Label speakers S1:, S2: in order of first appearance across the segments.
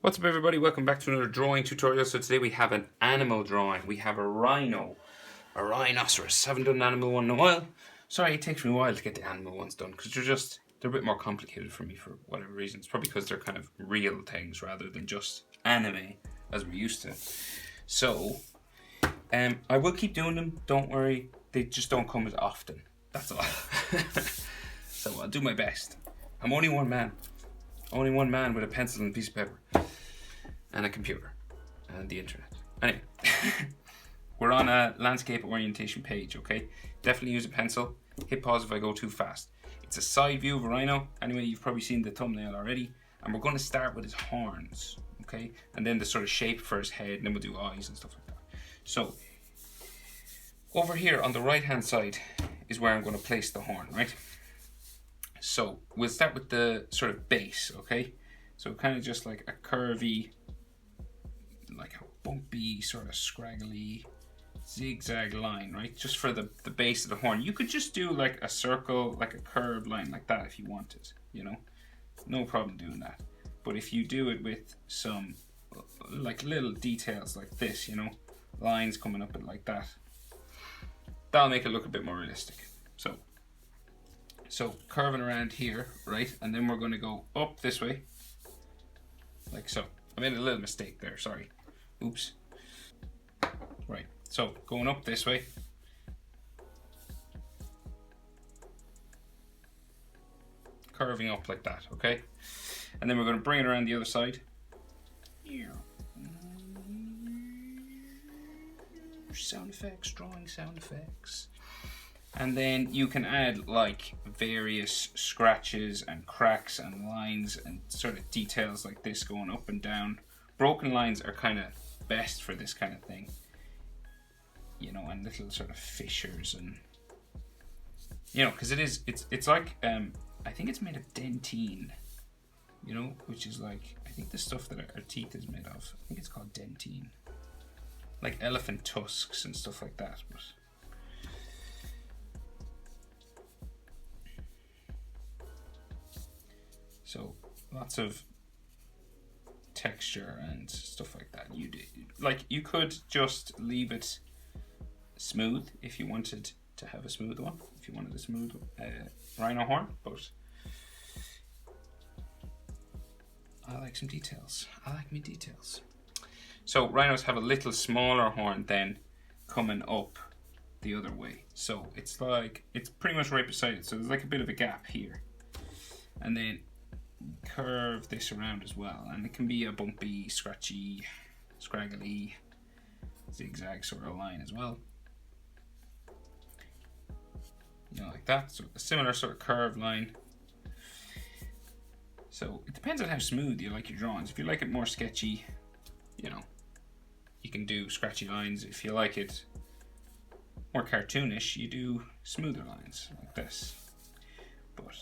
S1: What's up everybody, welcome back to another drawing tutorial. So today we have an animal drawing. We have a rhino, a rhinoceros. Haven't done an animal one in a while. Sorry, it takes me a while to get the animal ones done because they're a bit more complicated for me for whatever reason. It's probably because they're kind of real things rather than just anime as we're used to. So, I will keep doing them, don't worry. They just don't come as often, that's all. So I'll do my best. I'm only one man. Only one man with a pencil and a piece of paper. And a computer. And the internet. Anyway. We're on a landscape orientation page, okay? Definitely use a pencil. Hit pause if I go too fast. It's a side view of a rhino. Anyway, you've probably seen the thumbnail already. And we're going to start with his horns, okay? And then the sort of shape for his head. And then we'll do eyes and stuff like that. So, over here on the right hand side is where I'm going to place the horn, right? So we'll start with the sort of base, okay? So kind of just like a curvy, like a bumpy, sort of scraggly, zigzag line, right? Just for the base of the horn. You could just do like a circle, like a curved line like that if you wanted, you know? No problem doing that. But if you do it with some like little details like this, you know? Lines coming up like that. That'll make it look a bit more realistic. So curving around here, right? And then we're going to go up this way, like so. I made a little mistake there, sorry. Oops. Right, so going up this way. Curving up like that, okay? And then we're going to bring it around the other side. Sound effects, drawing sound effects. And then you can add like various scratches and cracks and lines and sort of details like this going up and down. Broken lines are kind of best for this kind of thing. You know, and little sort of fissures and, you know, because it's like, I think it's made of dentine, you know, which is like, I think the stuff that our teeth is made of, I think it's called dentine. Like elephant tusks and stuff like that, but so lots of texture and stuff like that. You could just leave it smooth if you wanted to have a smooth one, if you wanted a smooth rhino horn, but I like some details. I like me details. So rhinos have a little smaller horn then coming up the other way. So it's like, it's pretty much right beside it. So there's like a bit of a gap here. And then curve this around as well, and it can be a bumpy, scratchy, scraggly, zigzag sort of line as well, you know, like that. So a similar sort of curved line. So it depends on how smooth you like your drawings. If you like it more sketchy, you know, you can do scratchy lines. If you like it more cartoonish, you do smoother lines like this. But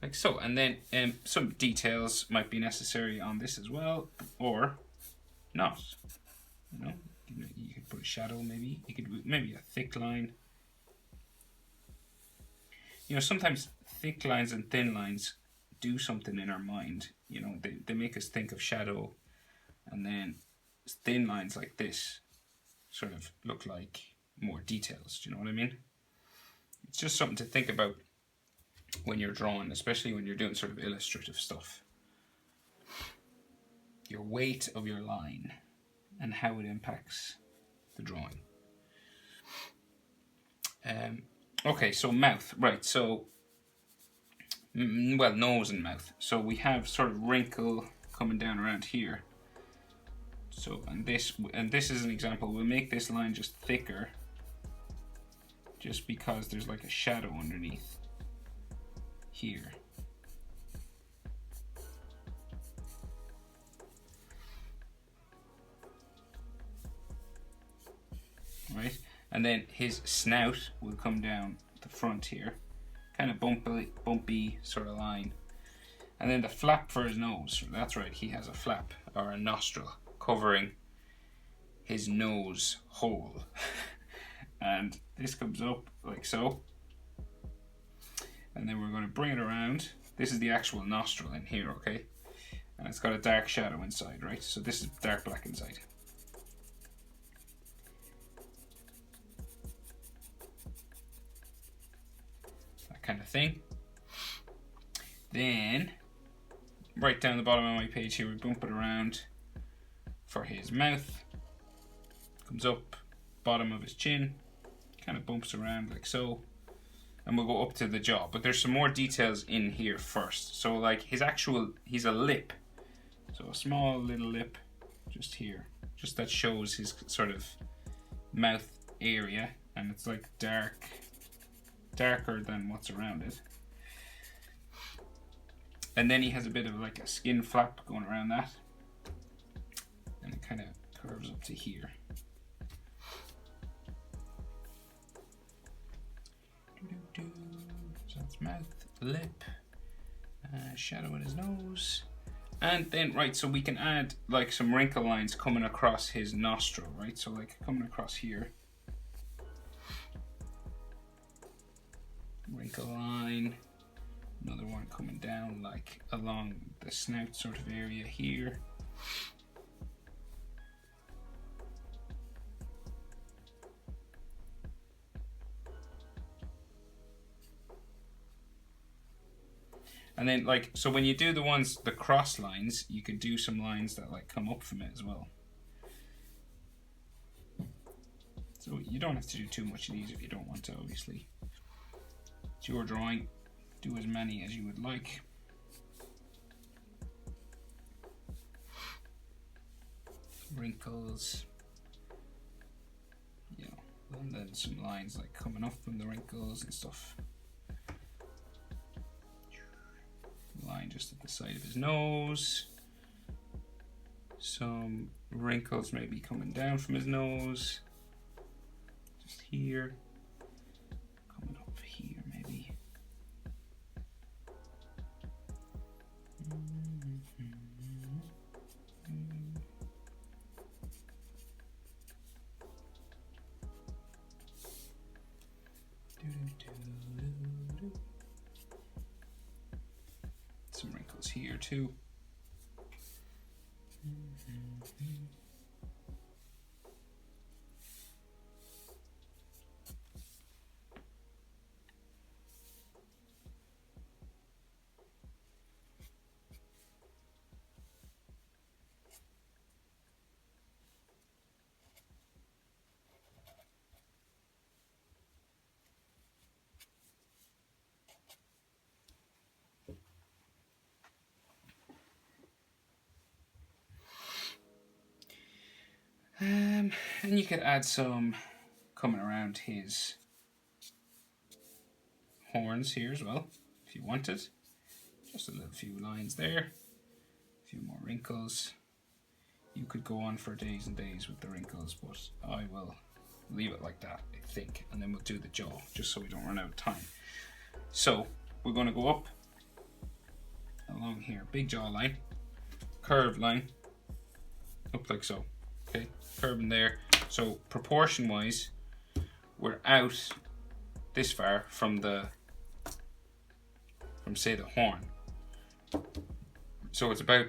S1: like so, and then some details might be necessary on this as well, or not. You know, you could put a shadow, maybe. You could maybe a thick line. You know, sometimes thick lines and thin lines do something in our mind. You know, they make us think of shadow, and then thin lines like this sort of look like more details. Do you know what I mean? It's just something to think about when you're drawing, especially when you're doing sort of illustrative stuff. Your weight of your line and how it impacts the drawing. Okay, so mouth, right? So, well, nose and mouth. So we have sort of wrinkle coming down around here. So, and this is an example. We'll make this line just thicker, just because there's like a shadow underneath here. Right, and then his snout will come down the front here, kind of bumpy sort of line. And then the flap for his nose, that's right, he has a flap or a nostril covering his nose hole. and this comes up like so. And then we're going to bring it around. This is the actual nostril in here, okay? And it's got a dark shadow inside, right? So this is dark black inside. That kind of thing. Then, right down the bottom of my page here, we bump it around for his mouth. Comes up, bottom of his chin, kind of bumps around like so. And we'll go up to the jaw. But there's some more details in here first. So like he's a lip. So a small little lip just here. Just that shows his sort of mouth area. And it's like darker than what's around it. And then he has a bit of like a skin flap going around that. And it kind of curves up to here. So that's mouth, lip, shadow in his nose. And then, right, so we can add like some wrinkle lines coming across his nostril, right? So like coming across here. Wrinkle line. Another one coming down like along the snout sort of area here. And then like, so when you do the cross lines, you could do some lines that like come up from it as well. So you don't have to do too much of these if you don't want to, obviously. It's your drawing. Do as many as you would like. Wrinkles. You know, and then some lines like coming up from the wrinkles and stuff. Line just at the side of his nose. Some wrinkles maybe coming down from his nose. Just here. Coming up here maybe. Some wrinkles here too. And you could add some coming around his horns here as well, if you wanted. Just a little few lines there, a few more wrinkles. You could go on for days and days with the wrinkles, but I will leave it like that, I think, and then we'll do the jaw, just so we don't run out of time. So we're going to go up along here, big jawline, curved line, up like so. Okay, curving there. So proportion wise, we're out this far from say the horn. So it's about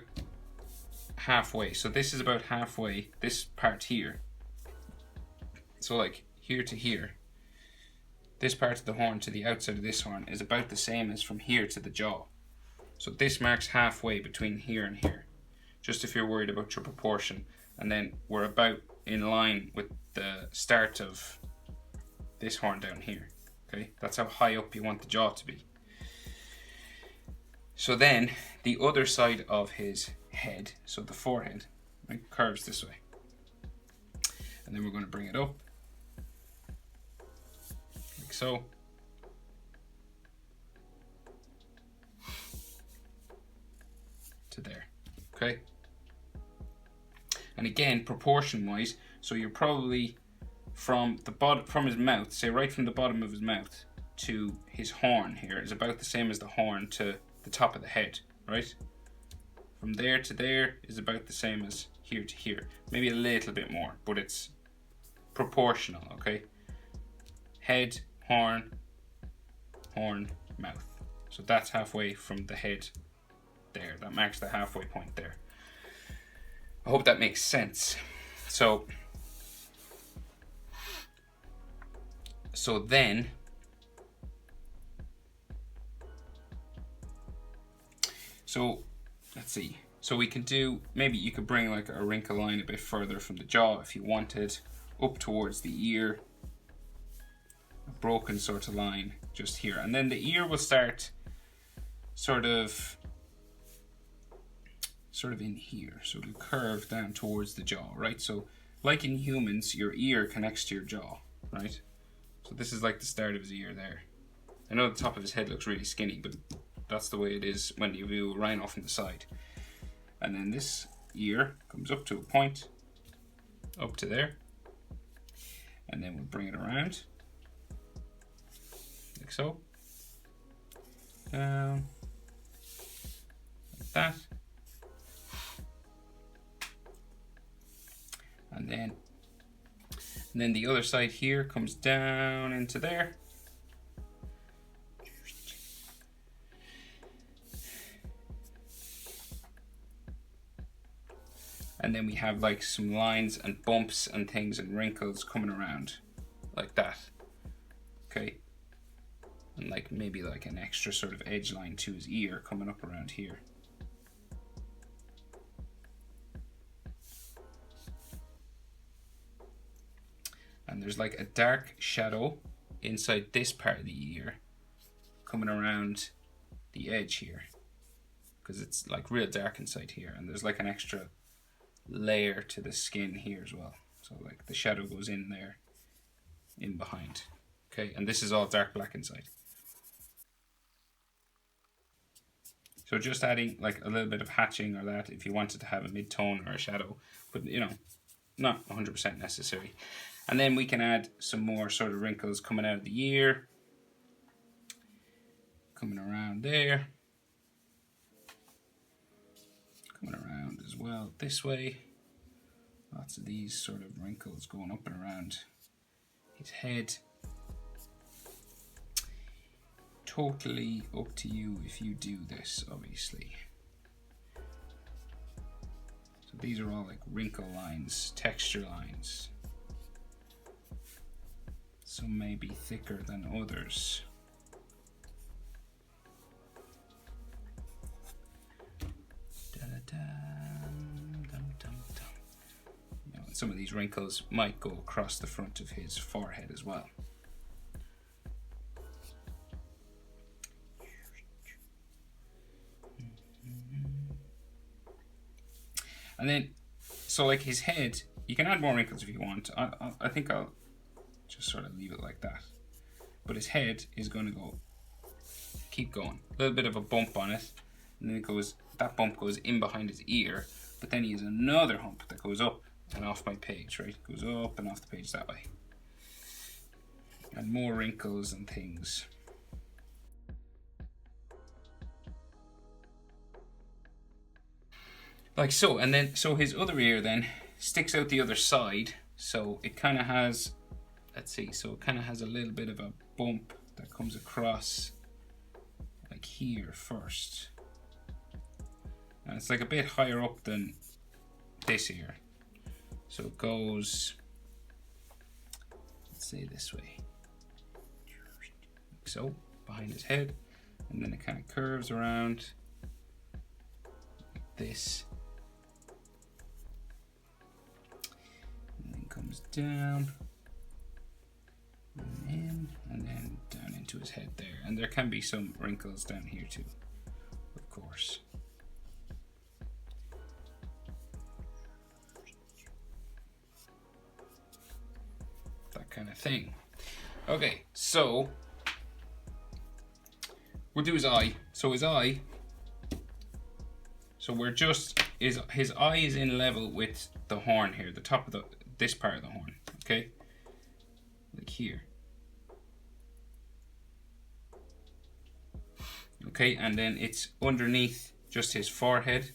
S1: halfway. So this is about halfway, this part here. So like here to here. This part of the horn to the outside of this horn is about the same as from here to the jaw. So this marks halfway between here and here. Just if you're worried about your proportion. And then we're about in line with the start of this horn down here. Okay, that's how high up you want the jaw to be. So then the other side of his head, so the forehead, right, curves this way. And then we're going to bring it up like so. To there. Okay. And again, proportion wise, so you're probably from the bottom, from his mouth, say right from the bottom of his mouth to his horn here is about the same as the horn to the top of the head, right? From there to there is about the same as here to here. Maybe a little bit more, but it's proportional, okay? head, horn, horn, mouth. So that's halfway from the head there. That marks the halfway point there. I hope that makes sense. So then, let's see. So we can do, maybe you could bring like a wrinkle line a bit further from the jaw if you wanted, up towards the ear. A broken sort of line just here. And then the ear will start sort of in here. So it'll curve down towards the jaw, right? So like in humans, your ear connects to your jaw, right? So this is like the start of his ear there. I know the top of his head looks really skinny, but that's the way it is when you view a rhino from the side. And then this ear comes up to a point, up to there. And then we'll bring it around, like so. Down, like that. And then the other side here comes down into there. And then we have like some lines and bumps and things and wrinkles coming around like that. Okay. And like maybe like an extra sort of edge line to his ear coming up around here. And there's like a dark shadow inside this part of the ear coming around the edge here, because it's like real dark inside here, and there's like an extra layer to the skin here as well. So like the shadow goes in there, in behind. Okay, and this is all dark black inside. So just adding like a little bit of hatching or that if you wanted to have a mid-tone or a shadow, but you know, not 100% necessary. And then we can add some more sort of wrinkles coming out of the ear, coming around there, coming around as well this way. Lots of these sort of wrinkles going up and around his head. Totally up to you if you do this, obviously. So these are all like wrinkle lines, texture lines. Some may be thicker than others. You know, some of these wrinkles might go across the front of his forehead as well. And then, so like his head, you can add more wrinkles if you want. I think I'll just sort of leave it like that. But his head is going to keep going. A little bit of a bump on it, and then that bump goes in behind his ear, but then he has another hump that goes up and off my page, right? It goes up and off the page that way. And more wrinkles and things. Like so, and then, so his other ear then sticks out the other side, so it kind of has, let's see, so it kind of has a little bit of a bump that comes across like here first. And it's like a bit higher up than this ear. So it goes, let's say this way, like so, behind his head, and then it kind of curves around like this. Comes down and in, and then down into his head there. And there can be some wrinkles down here too, of course. That kind of thing. Okay, so we'll do his eye. So his eye, so we're just, his eye is in level with the horn here, the top of this part of the horn, okay? Like here. Okay, and then it's underneath just his forehead,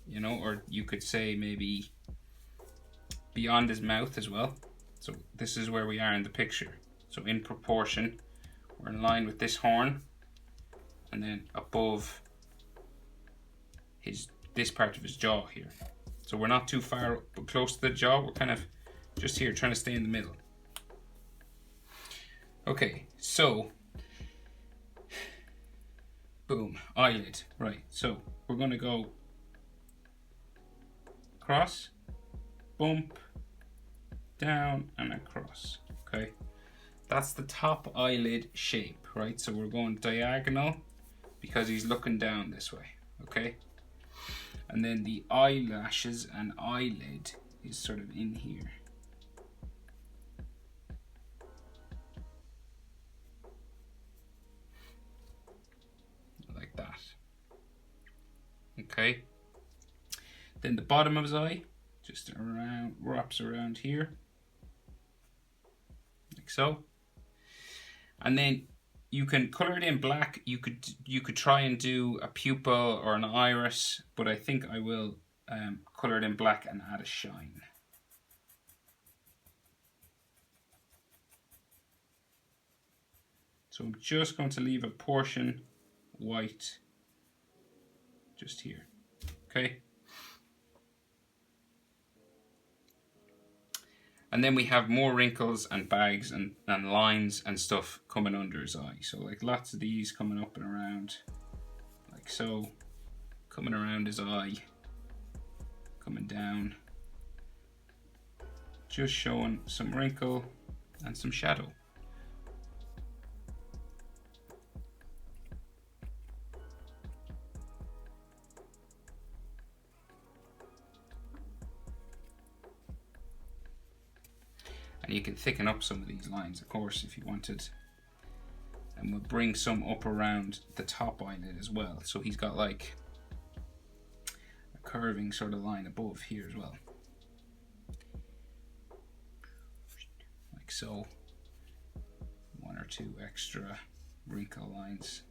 S1: you know, or you could say maybe beyond his mouth as well. So this is where we are in the picture. So in proportion, we're in line with this horn, and then above this part of his jaw here. So we're not too far close to the jaw, we're kind of just here trying to stay in the middle. Okay, so boom, eyelid. Right, so we're going to go across, bump, down, and across. Okay, that's the top eyelid shape, right? So we're going diagonal because he's looking down this way. Okay, and then the eyelashes and eyelid is sort of in here. Like that. Okay. Then the bottom of his eye, just around, wraps around here. Like so. And then you can color it in black. You could try and do a pupil or an iris, but I think I will color it in black and add a shine. So I'm just going to leave a portion white just here. Okay. And then we have more wrinkles and bags and lines and stuff coming under his eye. So like lots of these coming up and around, like so, coming around his eye, coming down, just showing some wrinkle and some shadow. And you can thicken up some of these lines, of course, if you wanted. And we'll bring some up around the top eyelid as well. So he's got like a curving sort of line above here as well. Like so. One or two extra wrinkle lines.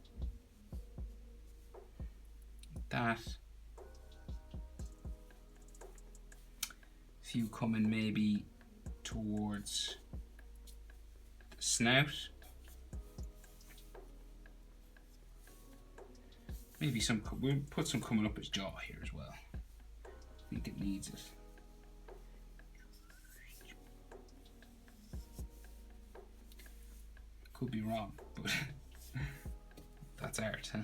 S1: Like that. A few coming maybe towards the snout. Maybe some, we'll put some coming up his jaw here as well. I think it needs it. Could be wrong, but that's art, huh?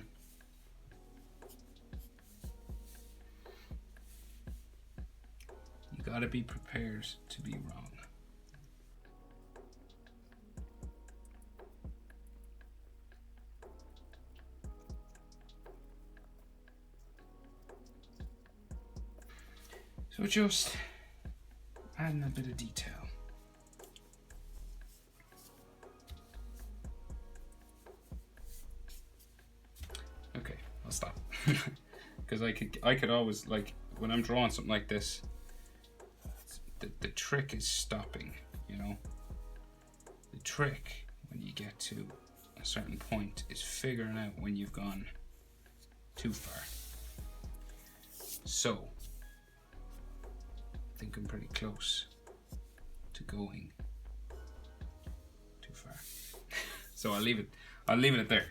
S1: You gotta be prepared to be wrong. So just adding a bit of detail. Okay, I'll stop. Because I could always, like, when I'm drawing something like this, the trick is stopping, you know? The trick when you get to a certain point is figuring out when you've gone too far. So, I think I'm pretty close to going too far. So I'll leave it at there.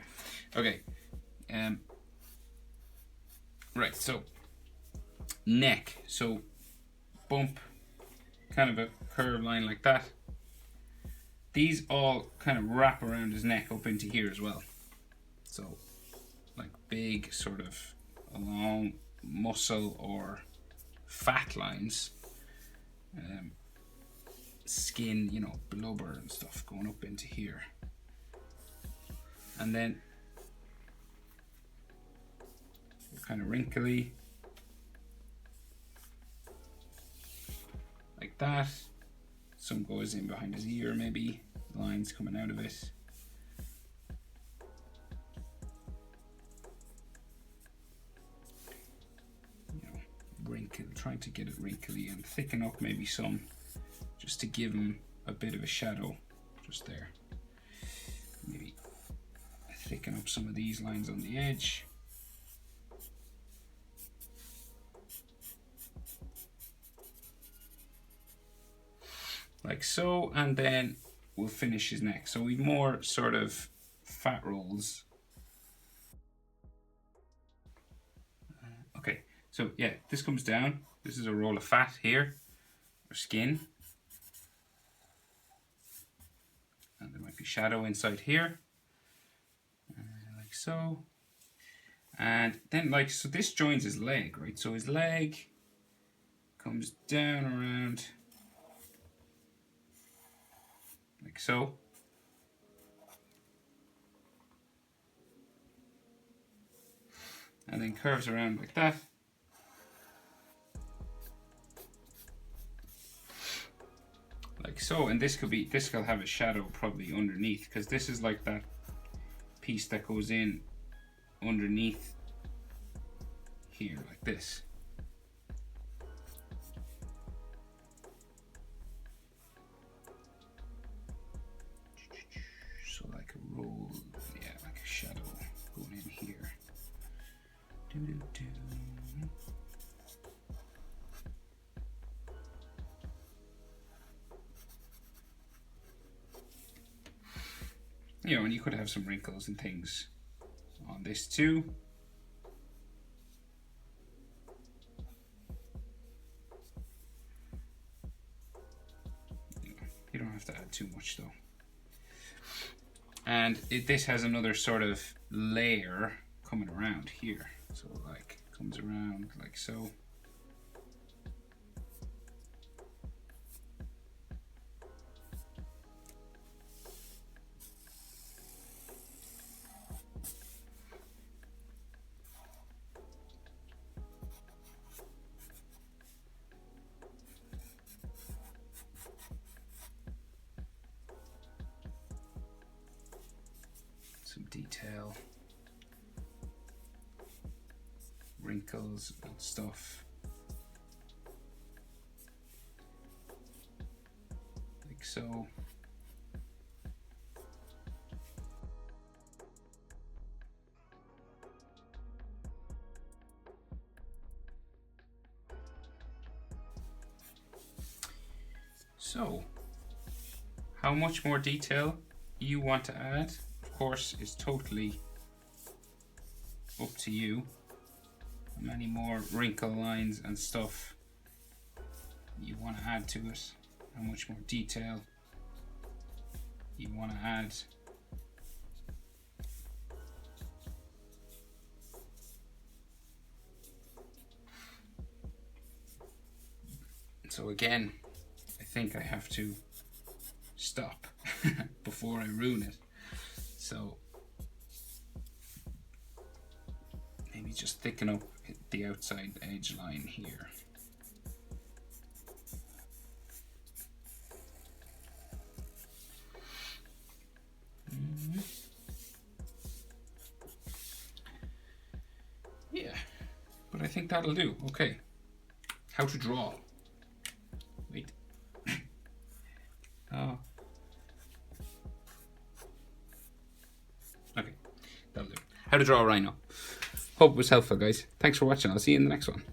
S1: Okay. Right, so neck. So bump, kind of a curved line like that. These all kind of wrap around his neck up into here as well. So like big sort of long muscle or fat lines. Skin, you know, blubber and stuff going up into here. And then kind of wrinkly. Like that. Some goes in behind his ear maybe. Lines coming out of it. You know, wrinkle, trying to get it wrinkly and thicken up maybe some, just to give him a bit of a shadow just there. Maybe thicken up some of these lines on the edge. Like so, and then will finish his neck. So we more sort of fat rolls. Okay, so yeah, this comes down. This is a roll of fat here, or skin. And there might be shadow inside here, like so. And then like, so this joins his leg, right? So his leg comes down around, like so. And then curves around like that. Like so, and this could have a shadow probably underneath, because this is like that piece that goes in underneath here, like this. So like a roll, yeah, like a shadow going in here. Doo-doo-doo. You know, and you could have some wrinkles and things on this too. You don't have to add too much though. And this has another sort of layer coming around here. So like comes around like so. Some detail, wrinkles and stuff, like so. So, how much more detail you want to add, of course, is totally up to you. How many more wrinkle lines and stuff you want to add to it, how much more detail you want to add. So again, I think I have to stop before I ruin it. So maybe just thicken up the outside edge line here. Yeah, but I think that'll do. Okay, how to draw. Wait. Oh. Okay, that'll do. How to draw a rhino. Hope it was helpful, guys. Thanks for watching. I'll see you in the next one.